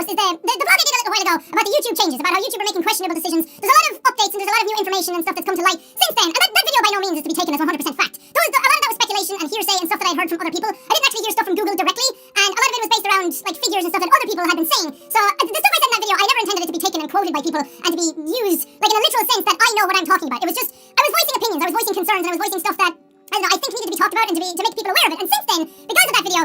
foremost is the blog I did a little while ago about the YouTube changes, about how YouTube are making questionable decisions. There's a lot of updates and there's a lot of new information and stuff that's come to light since then, and that video by no means is to be taken as 100% fact. A lot of that was speculation and hearsay and stuff that I heard from other people. I didn't actually hear stuff from Google directly, and a lot of it was based around like figures and stuff that other people had been saying. So the stuff I said in that video, I never intended it to be taken and quoted by people and to be used like in a literal sense that I know what I'm talking about. It was just, I was voicing opinions, I was voicing concerns, and I was voicing stuff that, I don't know, I think needed to be talked about and to make people aware of it. And since then, because of that video,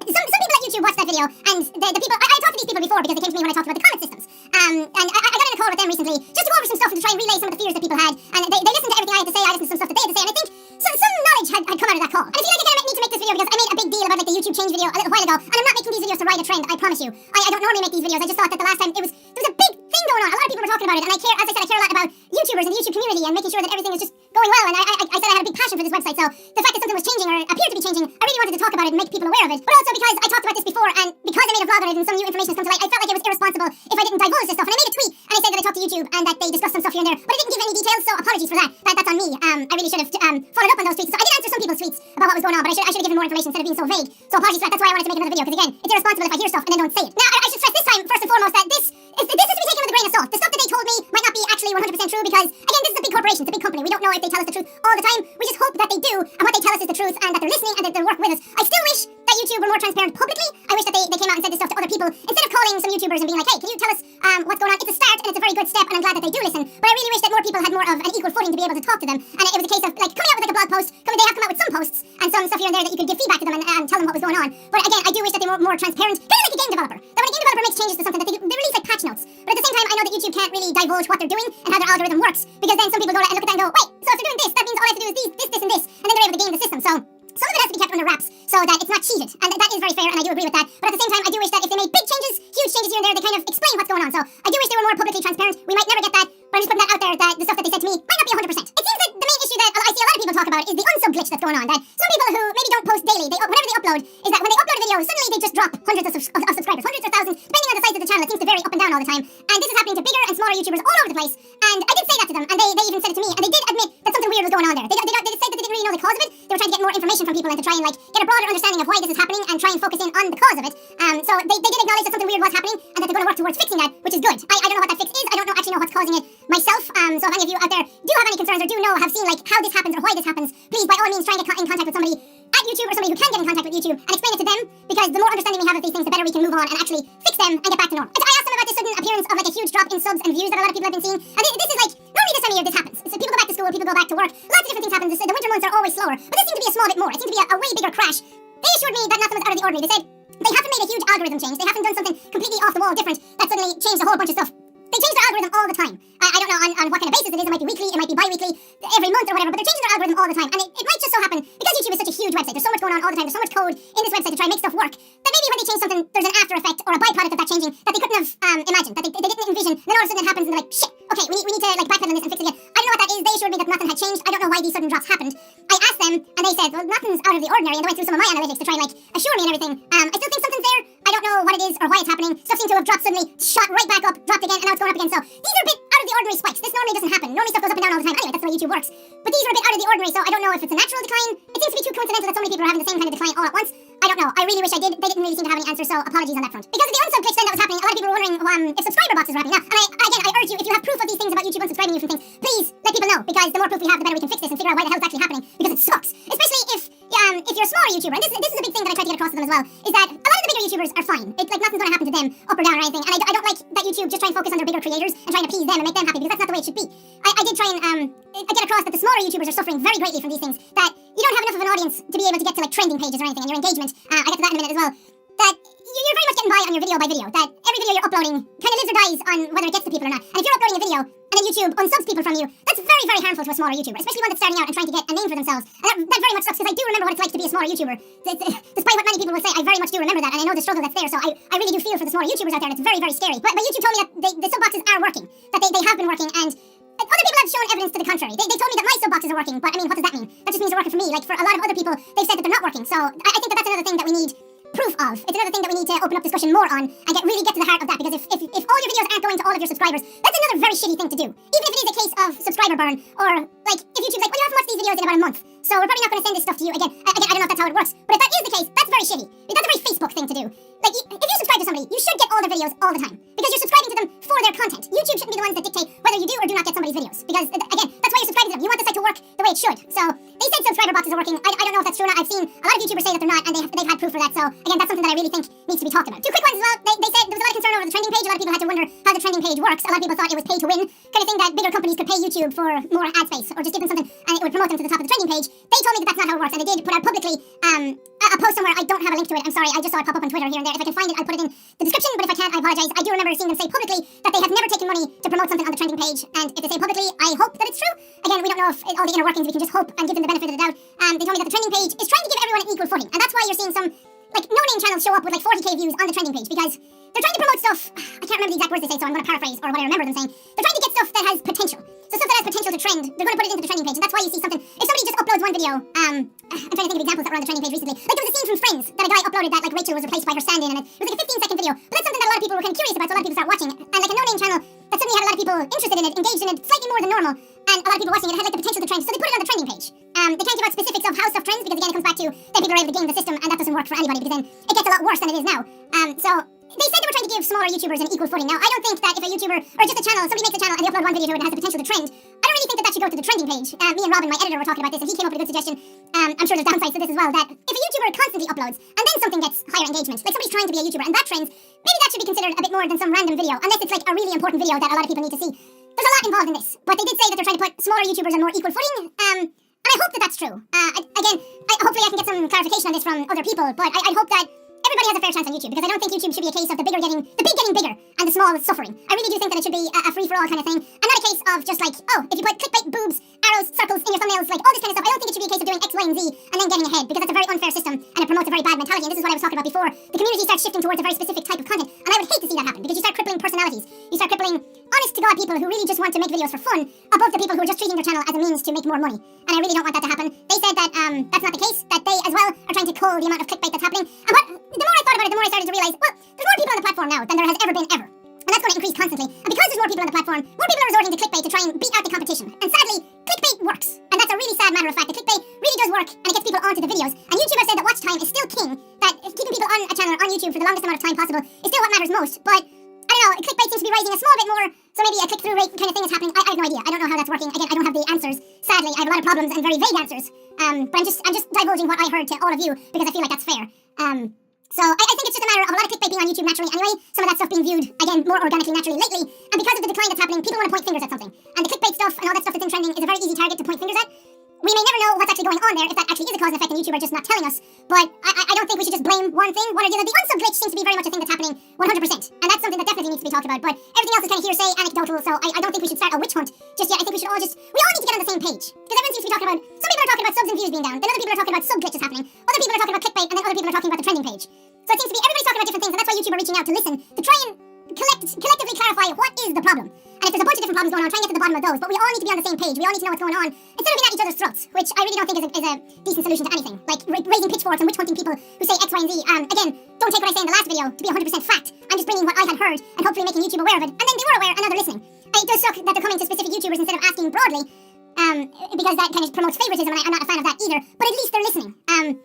some people at YouTube watched that video, and the people, I talked to these people before because they came to me when I talked about the comment systems. And I got in a call with them recently just to go over some stuff and to try and relay some of the fears that people had. And they listened to everything I had to say, I listened to some stuff that they had to say, and I think some knowledge had come out of that call. And I feel like I kind of need to make this video because I made a big deal about like the YouTube change video a little while ago, and I'm not making these videos to ride a trend, I promise you. I don't normally make these videos, I just thought that the last time there was a big thing going on. A lot of people were talking about it, and I care, as I said, I care a lot about YouTubers and the YouTube community and making sure that everything is just going well, and I said I had a big passion for this website, so the fact that something was changing or appeared to be changing, I really wanted to talk about it and make people aware of it. But also because I talked about this before, and because I made a vlog on it and some new information has come to light, I felt like it was irresponsible if I didn't divulge this stuff. And I made a tweet and I said that I talked to YouTube and that they discussed some stuff here and there, but I didn't give any details, so apologies for that. That's on me. I really should have followed up on those tweets. So I did answer some people's tweets about what was going on, but I should have given more information instead of being so vague. So apologies for that. That's why I wanted to make another video, because again, it's irresponsible if I hear stuff and then don't say it. Now, I should stress this time, first and foremost, that this is to be taken with a grain of salt. The stuff that they told me might not be actually 100% true because, again, this is a big corporation, it's a big company. We don't know if they tell us the truth all the time. We just hope that they do, and what they tell us is the truth, and that they're listening and that they'll work with us. I still wish that YouTube were more transparent publicly. I wish that they came out and said this stuff to other people instead of calling some YouTubers and being like, hey, can you tell us what's going on? It's a start and it's a very good step, and I'm glad that they do listen. But I really wish that more people had more of an equal footing to be able to talk to them. And it was a case of like coming out with like a blog post. They have come out with some posts and some stuff here and there that you could give feedback to them and tell them what was going on. But again, I do wish that they were more transparent, kind of like a game developer. That when a game developer makes changes to something, that they release like patch notes. But at the same time, I know that YouTube can't really divulge what they're doing and how their algorithm works, because then some people go and look at that and go, wait, so if they're doing this, that means all I have to do is this, and this, and then they're able to game the system. So some of it has to be kept under wraps so that it's not cheated, and that is very fair, and I do agree with that. But at the same time, I do wish that if they made big changes, huge changes here and there, they kind of explain what's going on. So I do wish they were more publicly transparent. We might never get that, but I'm just putting that out there, that the stuff that they said to me might not be 100%. It seems that the main issue that I see a lot of people talk about is the unsub glitch that's going on. That some people who maybe don't post daily, whenever they upload, is that when they upload a video, suddenly they just drop hundreds of subscribers, hundreds or thousands, depending on the size of the channel. It seems to vary up and down all the time, and this is happening to bigger and smaller YouTubers all over the place. And I did say that to them, and they even said it to me, and they did admit that something weird was going on there. They did say that they didn't really know the cause of it. They were trying to get more information from people and to try and like get a broader understanding of why this is happening and try and focus in on the cause of it. So they did acknowledge that something weird was happening and that they're going to work towards fixing that, which is good. I don't know what that fix is. I don't actually know what's causing it myself. So if any of you out there do have any concerns or do know, have seen like how this happens or why this happens, please by all means try and get in contact with somebody at YouTube or somebody who can get in contact with YouTube and explain it to them, because the more understanding we have of these things, the better we can move on and actually fix them and get back to normal. I asked them about this sudden appearance of like a huge drop in subs and views that a lot of people have been seeing, and this is like, normally this time of year this happens. So people go back to school, people go back to work, lots of different things happen. The winter months are always slower, but this seems to be a small bit more. It seems to be a way bigger crash. They assured me that nothing was out of the ordinary. They said they haven't made a huge algorithm change. They haven't done something completely off the wall different that suddenly changed a whole bunch of stuff. They change their algorithm all the time. I don't know on what kind of basis it is. It might be weekly, it might be bi-weekly, every month or whatever, but they're changing their algorithm all the time. And it might just so happen, because YouTube is such a huge website, there's so much going on all the time, there's so much code in this website to try and make stuff work, that maybe when they change something, there's an after effect or a byproduct of that changing that they couldn't have imagined, that they didn't envision. Then all of a sudden it happens and they're like, shit, okay, we need to like backpedal on this and fix it again. I don't know what that is. They assured me that nothing had changed. I don't know why these sudden drops happened. I asked them and they said, well, nothing's out of the ordinary, and they went through some of my analytics to try and like assure me and everything. I still think something's there. I don't know what it is or why it's happening. Stuff seems to have dropped suddenly, shot right back up, dropped again, and now it's going up again. So these are a bit out of the ordinary spikes. This normally doesn't happen. Normally stuff goes up and down all the time. Anyway, that's the way YouTube works. But these are a bit out of the ordinary, so I don't know if it's a natural decline. It seems to be too coincidental that so many people are having the same kind of decline all at once. I don't know. I really wish I did. They didn't really seem to have any answers, so apologies on that front. Because of the unsub glitch then that was happening, a lot of people were wondering if subscriber boxes were happening. Now, and I urge you, if you have proof of these things about YouTube unsubscribing you from things, please let people know, because the more proof we have, the better we can fix this and figure out why the hell it's actually happening, because it sucks. Especially if you're a smaller YouTuber, and this is a big thing that I try to get across to them as well, is that a lot of the bigger YouTubers are fine. It's like nothing's going to happen to them up or down or anything, and I don't like that YouTube just try and focus on their bigger creators and try and appease them and make them happy, because that's not the way it should be. I did try and get across that the smaller YouTubers are suffering very greatly from these things, that you don't have enough of an audience to be able to get to like trending pages or anything, and your engagement, I get to that in a minute as well, that you're very much getting by on your video by video, that every video you're uploading kind of lives or dies on whether it gets to people or not. And if you're uploading a video and then YouTube unsubs people from you, that's very, very harmful to a smaller YouTuber, especially one that's starting out and trying to get a name for themselves. And that very much sucks, because I do remember what it's like to be a smaller YouTuber. Despite what many people will say, I very much do remember that, and I know the struggle that's there, so I really do feel for the smaller YouTubers out there, and it's very, very scary. But YouTube told me that the sub boxes are working, that they have been working, and other people have shown evidence to the contrary. They told me that my sub boxes are working, but I mean, what does that mean? That just means they're working for me. Like, for a lot of other people, they've said that they're not working. So I think that that's another thing that we need proof of. It's another thing that we need to open up discussion more on and really get to the heart of that, because if all your videos aren't going to all of your subscribers, that's another very shitty thing to do. Even if it is a case of subscriber burn, or like if YouTube's like, well, you haven't watched these videos in about a month, so we're probably not going to send this stuff to you again. I don't know if that's how it works, but if that is the case, that's very shitty. That's a very Facebook thing to do. Like, if you subscribe to somebody somebody, you should get all their videos all the time. Because you're subscribing to them for their content. YouTube shouldn't be the ones that dictate whether you do or do not get somebody's videos. Because, again, that's why you're subscribing to them. You want the site to work the way it should. So, they said subscriber boxes are working. I don't know if that's true or not. I've seen a lot of YouTubers say that they're not, and they've had proof for that. So, again, that's something that I really think needs to be talked about. Two quick ones as well. They said there was a lot of concern over the trending page. A lot of people had to wonder how the trending page works. A lot of people thought it was pay to win, kind of thing that bigger companies could pay YouTube for more ad space, or just give them something and it would promote them to the top of the trending page. They told me that that's not how it works, and they did put out publicly a post somewhere. I don't have a link to it. I'm sorry. I just saw it pop up on Twitter here and there. If I can find it, I'll put it in the description, but if I can't, I apologize. I do remember seeing them say publicly that they have never taken money to promote something on the trending page, and if they say publicly, I hope that it's true. Again, we don't know if all the inner workings, we can just hope and give them the benefit of the doubt. They told me that the trending page is trying to give everyone an equal footing, and that's why you're seeing some no-name channels show up with 40k views on the trending page, because they're trying to promote stuff. I can't remember the exact words they say, so I'm going to paraphrase or what I remember them saying. They're trying to get stuff that has potential. So stuff that has potential to trend, they're going to put it into the trending page, and that's why you see something. If somebody just uploads one video, I'm trying to think of examples that were on the trending page recently. There was a scene from Friends that a guy uploaded that Rachel was replaced by her stand-in, and it was a 15-second video. But that's something that a lot of people were kind of curious about, so a lot of people start watching it. And a no-name channel that suddenly had a lot of people interested in it, engaged in it slightly more than normal, and a lot of people watching it had the potential to trend, so they put it on the trending page. They can't give out specifics of how stuff trends, because again it comes back to that people are able to game the system, and that doesn't work for anybody, because then it gets a lot worse than it is now. So they said they were trying to give smaller YouTubers an equal footing. Now, I don't think that if a YouTuber, or just a channel, somebody makes a channel and they upload one video to it and has the potential to trend, I don't really think that that should go to the trending page. Me and Robin, my editor, were talking about this, and he came up with a good suggestion. I'm sure there's downsides to this as well, that if a YouTuber constantly uploads, and then something gets higher engagement, like somebody's trying to be a YouTuber and that trends, maybe that should be considered a bit more than some random video, unless it's a really important video that a lot of people need to see. There's a lot involved in this, but they did say that they're trying to put smaller YouTubers on more equal footing, and I hope that that's true. Hopefully I can get some clarification on this from other people, but I hope that everybody has a fair chance on YouTube, because I don't think YouTube should be a case of the big getting bigger and the small suffering. I really do think that it should be a free-for-all kind of thing, and not a case of just if you put clickbait, boobs, arrows, circles in your thumbnails, all this kind of stuff. I don't think it should be a case of doing X, Y, and Z and then getting ahead, because that's a very unfair system and it promotes a very bad mentality. And this is what I was talking about before. The community starts shifting towards a very specific type of content, and I would hate to see that happen, because you start crippling personalities. You start crippling honest-to-God people who really just want to make videos for fun above the people who are just treating their channel as a means to make more money. And I really don't want that to happen. They said that that's not the case, that they as well are trying to cull the amount of clickbait that's happening. And the more I thought about it, the more I started to realize, well, there's more people on the platform now than there has ever been ever. And that's going to increase constantly. And because there's more people on the platform, more people are resorting to clickbait to try and beat out the competition. And sadly, clickbait works. And that's a really sad matter of fact. The clickbait really does work, and it gets people onto the videos. And YouTube has said that watch time is still king, that keeping people on a channel on YouTube for the longest amount of time possible is still what matters most. But I don't know, clickbait seems to be rising a small bit more, so maybe a click-through rate kind of thing is happening. I have no idea. I don't know how that's working. Again, I don't have the answers. Sadly, I have a lot of problems and very vague answers. But I'm just divulging what I heard to all of you, because I feel like that's fair. So I think it's just a matter of a lot of clickbait being on YouTube naturally anyway, some of that stuff being viewed, again, more organically naturally lately, and because of the decline that's happening, people want to point fingers at something. And the clickbait stuff and all that stuff that's in trending is a very easy target to point fingers at. We may never know what's actually going on there, if that actually is a cause and effect and YouTube are just not telling us, but I don't think we should just blame one thing, one or the other. The unsub glitch seems to be very much a thing that's happening 100%, and that's something that definitely needs to be talked about, but everything else is kind of hearsay, anecdotal, so I don't think we should start a witch hunt just yet. I think we all need to get on the same page, because everyone seems to be talking about, some people are talking about subs and views being down, then other people are talking about sub glitches happening, other people are talking about clickbait, and then other people are talking about the trending page. So it seems to be everybody's talking about different things, and that's why YouTube are reaching out to listen, to try and collectively clarify what is the problem. And if there's a bunch of different problems going on, try and get to the bottom of those. But we all need to be on the same page. We all need to know what's going on, instead of being at each other's throats, which I really don't think is a decent solution to anything. Like raising pitchforks and witch hunting people who say X, Y, and Z. Again, don't take what I say in the last video to be 100% fact. I'm just bringing what I had heard and hopefully making YouTube aware of it. And then they were aware and now they're listening. It does suck that they're coming to specific YouTubers instead of asking broadly, because that kind of promotes favoritism, and I'm not a fan of that either. But at least they're listening. I'm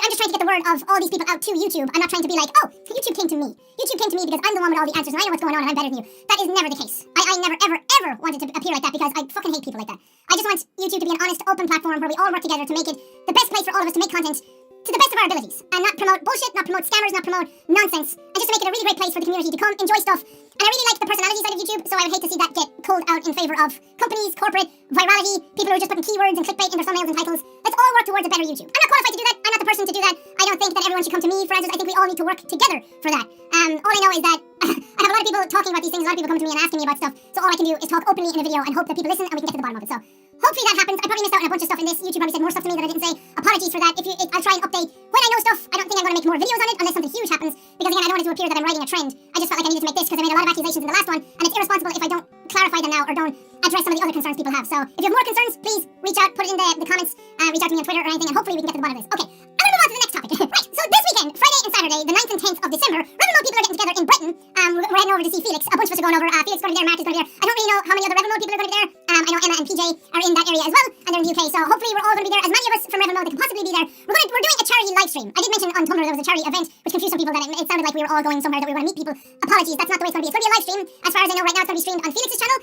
just trying to get the word of all these people out to YouTube. I'm not trying to be like, oh, YouTube came to me. YouTube came to me because I'm the one with all the answers and I know what's going on and I'm better than you. That is never the case. I never, ever, ever wanted to appear like that, because I fucking hate people like that. I just want YouTube to be an honest, open platform where we all work together to make it the best place for all of us to make content to the best of our abilities, and not promote bullshit, not promote scammers, not promote nonsense, and just to make it a really great place for the community to come enjoy stuff. And I really like the personality side of YouTube, so I would hate to see that get culled out in favor of companies, corporate, virality, people who are just putting keywords and clickbait in their thumbnails and titles. Let's all work towards a better YouTube. I'm not qualified to do that. I'm not the person to do that. I don't think that everyone should come to me for answers. I think we all need to work together for that. All I know is that I have a lot of people talking about these things, a lot of people coming to me and asking me about stuff, so all I can do is talk openly in a video and hope that people listen and we can get to the bottom of it. So hopefully that happens. I probably missed out on a bunch of stuff in this. YouTube probably said more stuff to me that I didn't say. Apologies for that. I'll try and update when I know stuff. I don't think I'm going to make more videos on it unless something huge happens, because again, I don't want it to appear that I'm riding a trend. I just felt like I needed to make this because I made a lot of accusations in the last one, and it's irresponsible if I don't clarify them now or don't address some of the other concerns people have. So if you have more concerns, please reach out, put it in the comments, reach out to me on Twitter or anything, and hopefully we can get to the bottom of this. Okay, I'm going to move on to the next topic. Right, so this weekend, Friday and Saturday, the 9th and 10th of December, Revenue people are getting together in Britain. We're heading over to see Felix. A bunch of us are going over. Felix is going to be there, Mark is going to be there. I don't really know how many other Revenue people are going to be there. I know Emma and PJ are in that area as well, and they're in the UK, so hopefully we're all going to be there. As many of us from Revenue that can possibly be there. We're doing a charity live stream. I did mention on Tumblr there was was a charity event, which confused some people that it sounded like we were all going somewhere, that we were going to meet people. Apologies, that's not the way it's going to be. It's going to be a live stream. As far as I know right now, it's going to be streamed on Felix's channel.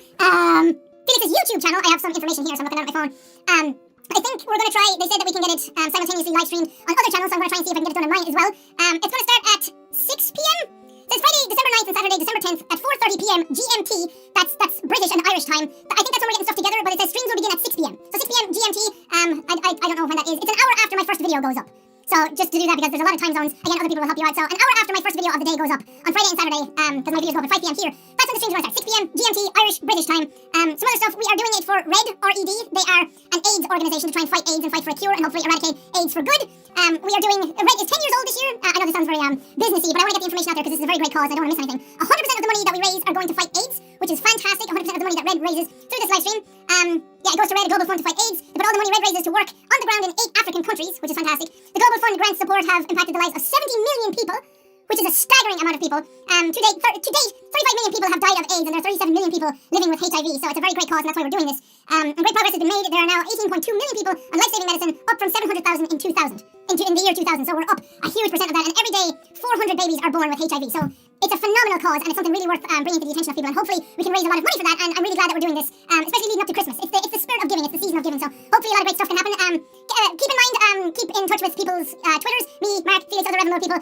Felix's YouTube channel. I have some information here, so I'm looking at it on my phone. I think we're going to try, they said that we can get it simultaneously live streamed on other channels, so I'm going to try and see if I can get it done on mine as well. It's going to start at 6 p.m. So it's Friday, December 9th and Saturday, December 10th at 4:30 p.m. GMT. That's British and Irish time. I think that's when we're getting stuff together, but it says streams will begin at 6 p.m. So 6 p.m. GMT, I don't know when that is. It's an hour after my first video goes up. So just to do that, because there's a lot of time zones, again, other people will help you out. So an hour after my first video of the day goes up on Friday and Saturday, because my videos go up at 5 p.m. here, that's when the streams are going to start. 6 p.m. GMT, Irish, British time. Some other stuff, we are doing it for RED, R-E-D. They are an AIDS organisation to try and fight AIDS and fight for a cure and hopefully eradicate AIDS for good. We are doing, RED is 10 years old this year. I know this sounds very businessy, but I want to get the information out there because this is a very great cause. I don't want to miss anything. 100% of the money that we raise are going to fight AIDS, which is fantastic. 100% of the money that RED raises through this live stream. Yeah, it goes to RED, a global fund to fight AIDS. They put all the money RED raises to work on the ground in 8 African countries, which is fantastic. The global fund grant support have impacted the lives of 70 million people, which is a staggering amount of people. To date, 35 million people have died of AIDS, and there are 37 million people living with HIV, so it's a very great cause, and that's why we're doing this. And great progress has been made. There are now 18.2 million people on life-saving medicine, up from 700,000 in 2000, in the year 2000, so we're up a huge percent of that, and every day, 400 babies are born with HIV, so it's a phenomenal cause, and it's something really worth bringing to the attention of people, and hopefully we can raise a lot of money for that, and I'm really glad that we're doing this, especially leading up to Christmas. It's the spirit of giving, it's the season of giving, so hopefully a lot of great stuff can happen. Keep in mind, keep in touch with people's Twitters, me, Mark, Felix, other Revenue people.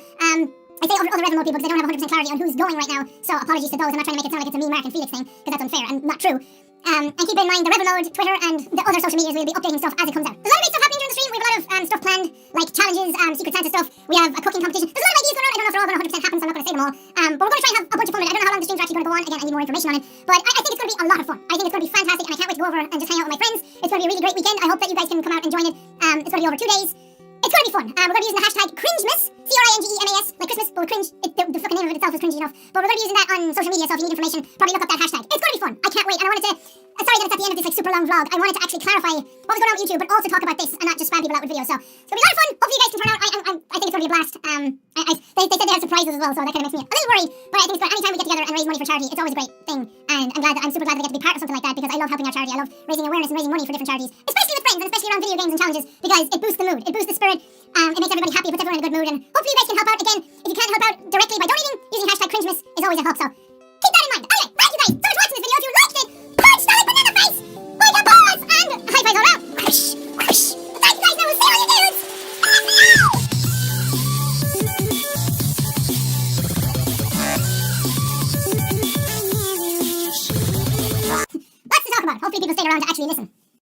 I say other Revenue people because I don't have 100% clarity on who's going right now, so apologies to those. I'm not trying to make it sound like it's a me, Mark, and Felix thing, because that's unfair and not true. And keep in mind the Revenue, Twitter, and the other social medias. We'll be updating stuff as it comes out. There's a lot of great stuff happening during the stream. We have a lot of stuff planned, like challenges, Secret Santa stuff. We have a cooking competition. There's a lot of ideas going on. I don't know if they're all going to 100% happen, so I'm not going to say them all. But we're going to try and have a bunch of fun with it. I don't know how long the streams are actually going to go on. Again, I need more information on it. But I think it's going to be a lot of fun. I think it's going to be fantastic, and I can't wait to go over and just hang out with my friends. It's going to be a really great weekend. I hope that you guys can come out and join it. It's going to be over 2 days. It's going to be fun. We're going to be using the hashtag Cringemas, C-R-I-N-G-E-M-A-S, like Christmas, but with cringe. The fucking name of it itself is cringy enough. But we're going to be using that on social media, so if you need information, probably look up that hashtag. It's going to be fun. I can't wait. And I wanted to, sorry that it's at the end of this like super long vlog. I wanted to actually clarify what was going on with YouTube, but also talk about this and not just spam people out with videos. So it's going to be a lot of fun. Hopefully you guys can turn out. I think it's going to be a blast. They said they have surprises as well, so that kind of makes me a little worried. But I think it's great. Anytime we get together and raise money for charity, it's always a great thing. And I'm super glad that I get to be part of something like that because I love helping our charity. I love raising awareness and raising money for different charities, especially with friends and especially around video games and challenges because it boosts the mood. It boosts the spirit. It makes everybody happy. It puts everyone in a good mood. And hopefully you guys can help out. Again, if you can't help out directly by donating, using hashtag Cringemas is always a help. So